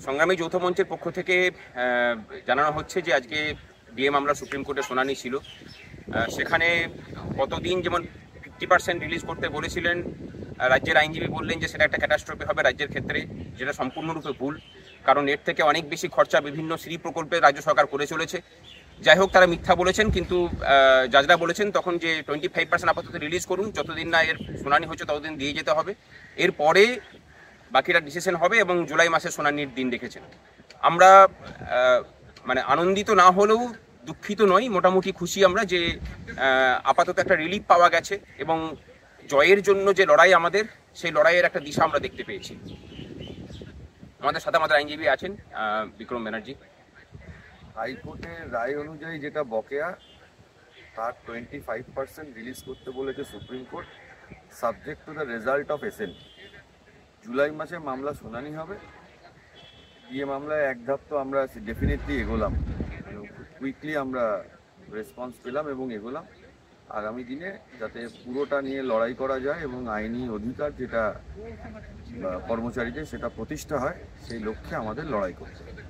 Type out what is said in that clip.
সংগ্রামী যৌথ মঞ্চের পক্ষ থেকে জানানো হচ্ছে যে আজকে ডিএ মামলা সুপ্রিম কোর্টে শুনানি ছিল। সেখানে কতদিন যেমন 50% রিলিজ করতে বলেছিলেন, রাজ্যের আইনজীবী বললেন যে সেটা একটা ক্যাটাস্ট্রফি হবে রাজ্যের ক্ষেত্রে, যেটা সম্পূর্ণরূপে ভুল। কারণ এর থেকে অনেক বেশি খরচা বিভিন্ন শ্রী প্রকল্পে রাজ্য সরকার করে চলেছে। যাই হোক, তারা মিথ্যা বলেছেন, কিন্তু জাজরা বলেছেন তখন যে 25% আপাতত রিলিজ করুন, যতদিন না এর শুনানি হচ্ছে ততদিন দিয়ে যেতে হবে, এরপরে বাকিটা ডিসিশন হবে, এবং জুলাই মাসে শুনানির দিন রেখেছেন। আমরা মানে আনন্দিত না হলেও দুঃখিত নই, মোটামুটি খুশি আমরা যে আপাতত একটা রিলিফ পাওয়া গেছে, এবং জয়ের জন্য যে লড়াই আমাদের, সেই লড়াইয়ের একটা দিশা আমরা দেখতে পেয়েছি। আমাদের সাথে আমাদের আইনজীবী আছেন বিক্রম ব্যানার্জি। হাইকোর্টের রায় অনুযায়ী যেটা বকেয়া, তার 25% রিলিজ করতে বলেছে supreme court, subject to the result of SL. July মাসে মামলা শুনানি হবে। ডিএ মামলায় এক ধাপ তো আমরা ডেফিনেটলি এগোলাম, কুইকলি আমরা রেসপন্স পেলাম এবং এগোলাম। আগামী দিনে যাতে পুরোটা নিয়ে লড়াই করা যায় এবং আইনি অধিকার যেটা কর্মচারীদের সেটা প্রতিষ্ঠা হয়, সেই লক্ষ্যে আমাদের লড়াই করতে হবে।